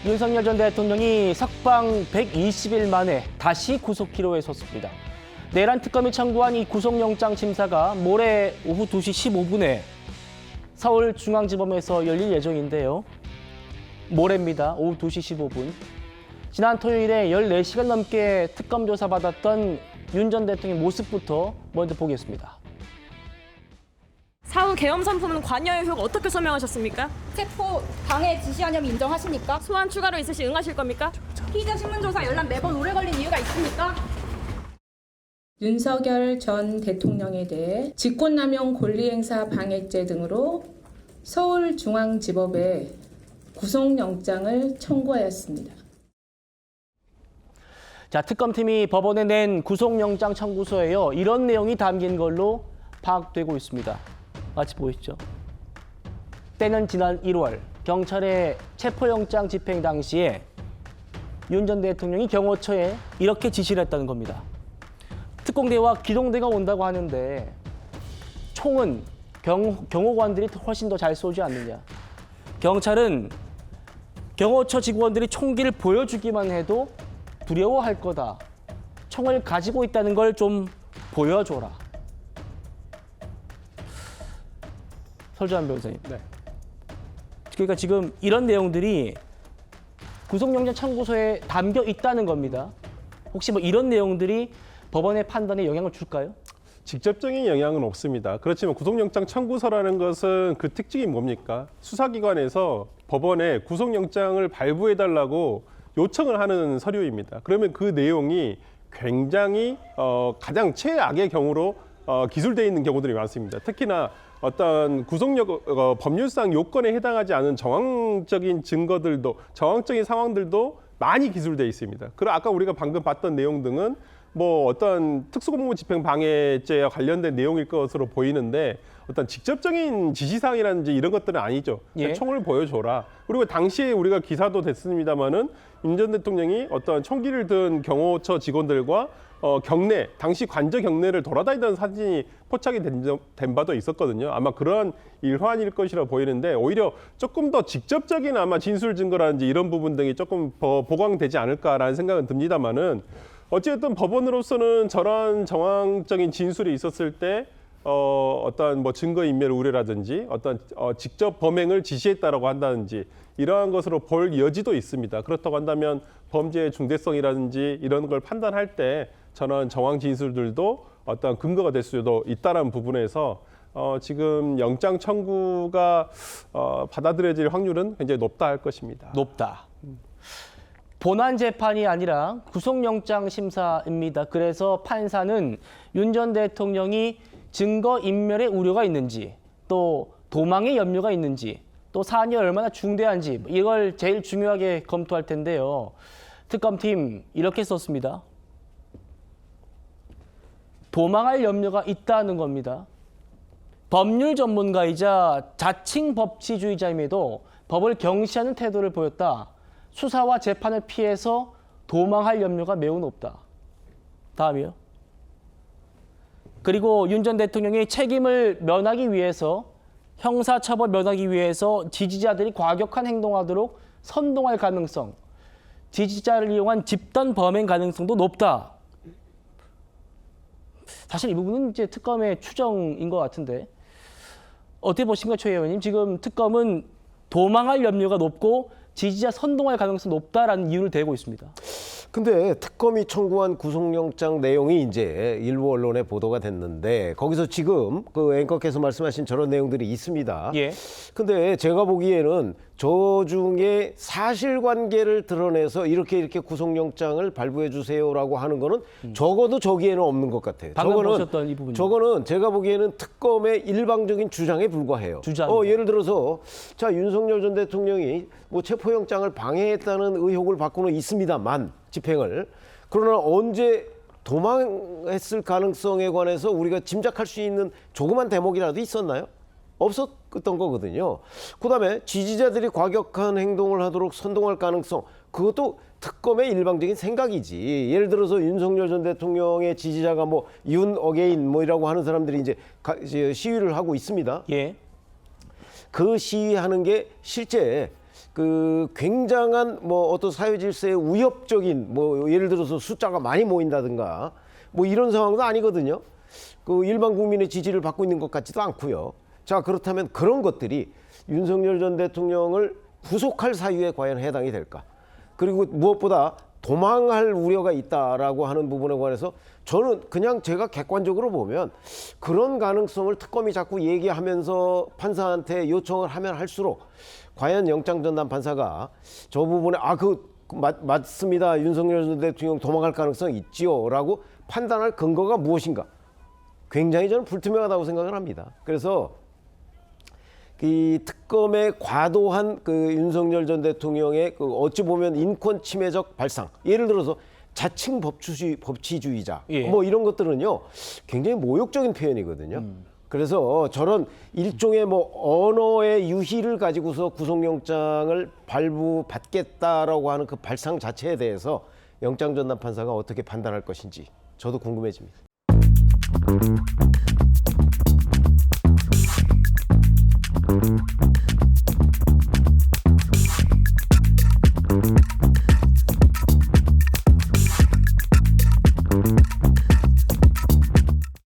윤석열 전 대통령이 석방 120일 만에 다시 구속기로에 섰습니다. 내란 특검이 청구한 이 구속영장 심사가 모레 오후 2시 15분에 서울중앙지법에서 열릴 예정인데요. 모레입니다. 오후 2시 15분. 지난 토요일에 14시간 넘게 특검 조사받았던 윤 전 대통령의 모습부터 먼저 보겠습니다. 사후 계엄 선포는 관여의 효과 어떻게 설명하셨습니까? 체포 방해 지시한 혐의 인정하십니까? 소환 추가로 있을 시 응하실 겁니까? 피의자 신문조사 열람 매번 오래 걸린 이유가 있습니까? 윤석열 전 대통령에 대해 직권남용 권리행사 방해죄 등으로 서울중앙지법에 구속영장을 청구하였습니다. 자, 특검팀이 법원에 낸 구속영장 청구서에요. 이런 내용이 담긴 걸로 파악되고 있습니다. 같이 보시죠. 때는 지난 1월 경찰의 체포영장 집행 당시에 윤 전 대통령이 경호처에 이렇게 지시를 했다는 겁니다. 특공대와 기동대가 온다고 하는데 총은 경호관들이 훨씬 더 잘 쏘지 않느냐. 경찰은 경호처 직원들이 총기를 보여주기만 해도 두려워할 거다. 총을 가지고 있다는 걸 좀 보여줘라. 설주한 변호사님. 네. 그러니까 지금 이런 내용들이 구속영장 청구서에 담겨 있다는 겁니다. 혹시 뭐 이런 내용들이 법원의 판단에 영향을 줄까요? 직접적인 영향은 없습니다. 그렇지만 구속영장 청구서라는 것은 그 특징이 뭡니까? 수사기관에서 법원에 구속영장을 발부해달라고 요청을 하는 서류입니다. 그러면 그 내용이 굉장히 가장 최악의 경우로 기술되어 있는 경우들이 많습니다. 특히나 어떤 법률상 요건에 해당하지 않은 정황적인 증거들도, 정황적인 상황들도 많이 기술되어 있습니다. 그리고 아까 우리가 방금 봤던 내용 등은 뭐 어떤 특수공무 집행 방해죄와 관련된 내용일 것으로 보이는데 어떤 직접적인 지시사항이라든지 이런 것들은 아니죠. 예. 총을 보여줘라. 그리고 당시에 우리가 기사도 됐습니다마는 윤 전 대통령이 어떤 총기를 든 경호처 직원들과 경내, 당시 관저 경내를 돌아다니던 사진이 포착이 된 바도 있었거든요. 아마 그런 일환일 것이라 보이는데 오히려 조금 더 직접적인 아마 진술 증거라든지 이런 부분 등이 조금 더 보강되지 않을까라는 생각은 듭니다만은 어쨌든 법원으로서는 저런 정황적인 진술이 있었을 때 어떤 뭐 증거인멸 우려라든지 어떤 직접 범행을 지시했다라고 한다든지 이러한 것으로 볼 여지도 있습니다. 그렇다고 한다면 범죄의 중대성이라든지 이런 걸 판단할 때 저런 정황 진술들도 어떤 근거가 될 수도 있다는 부분에서 지금 영장 청구가 받아들여질 확률은 굉장히 높다 할 것입니다. 높다. 본안 재판이 아니라 구속영장 심사입니다. 그래서 판사는 윤 전 대통령이 증거인멸의 우려가 있는지, 또 도망의 염려가 있는지, 또 사안이 얼마나 중대한지 이걸 제일 중요하게 검토할 텐데요. 특검팀 이렇게 썼습니다. 도망할 염려가 있다는 겁니다. 법률 전문가이자 자칭 법치주의자임에도 법을 경시하는 태도를 보였다. 수사와 재판을 피해서 도망할 염려가 매우 높다. 다음이요. 그리고 윤 전 대통령이 책임을 면하기 위해서 형사처벌 면하기 위해서 지지자들이 과격한 행동하도록 선동할 가능성, 지지자를 이용한 집단 범행 가능성도 높다. 사실 이 부분은 이제 특검의 추정인 것 같은데 어떻게 보십니까, 최 의원님? 지금 특검은 도망할 염려가 높고 지지자 선동할 가능성이 높다라는 이유를 대고 있습니다. 근데 특검이 청구한 구속영장 내용이 이제 일부 언론에 보도가 됐는데 거기서 지금 그 앵커께서 말씀하신 저런 내용들이 있습니다. 예. 근데 제가 보기에는 저 중에 사실관계를 드러내서 이렇게 구속영장을 발부해 주세요라고 하는 거는 적어도 저기에는 없는 것 같아요. 방금 보셨던 이 부분이요. 저거는 제가 보기에는 특검의 일방적인 주장에 불과해요. 주장이요. 예를 들어서 자 윤석열 전 대통령이 뭐 체포영장을 방해했다는 의혹을 받고는 있습니다만 집행을 그러나 언제 도망했을 가능성에 관해서 우리가 짐작할 수 있는 조그만 대목이라도 있었나요? 없었던 거거든요. 그다음에 지지자들이 과격한 행동을 하도록 선동할 가능성 그것도 특검의 일방적인 생각이지. 예를 들어서 윤석열 전 대통령의 지지자가 뭐 윤 어게인 뭐이라고 하는 사람들이 이제 시위를 하고 있습니다. 예. 그 시위하는 게 실제 그 굉장한 뭐 어떤 사회 질서에 위협적인 뭐 예를 들어서 숫자가 많이 모인다든가 뭐 이런 상황도 아니거든요. 그 일반 국민의 지지를 받고 있는 것 같지도 않고요. 자, 그렇다면 그런 것들이 윤석열 전 대통령을 구속할 사유에 과연 해당이 될까? 그리고 무엇보다 도망할 우려가 있다라고 하는 부분에 관해서 저는 그냥 제가 객관적으로 보면 그런 가능성을 특검이 자꾸 얘기하면서 판사한테 요청을 하면 할수록 과연 영장전담 판사가 저 부분에 맞습니다. 윤석열 전 대통령 도망갈 가능성이 있지요. 라고 판단할 근거가 무엇인가? 굉장히 저는 불투명하다고 생각을 합니다. 그래서 이 특검의 과도한 그 윤석열 전 대통령의 그 어찌 보면 인권 침해적 발상, 예를 들어서 자칭 법치주의자, 예. 뭐 이런 것들은요 굉장히 모욕적인 표현이거든요. 그래서 저런 일종의 뭐 언어의 유희를 가지고서 구속영장을 발부받겠다라고 하는 그 발상 자체에 대해서 영장전담 판사가 어떻게 판단할 것인지 저도 궁금해집니다.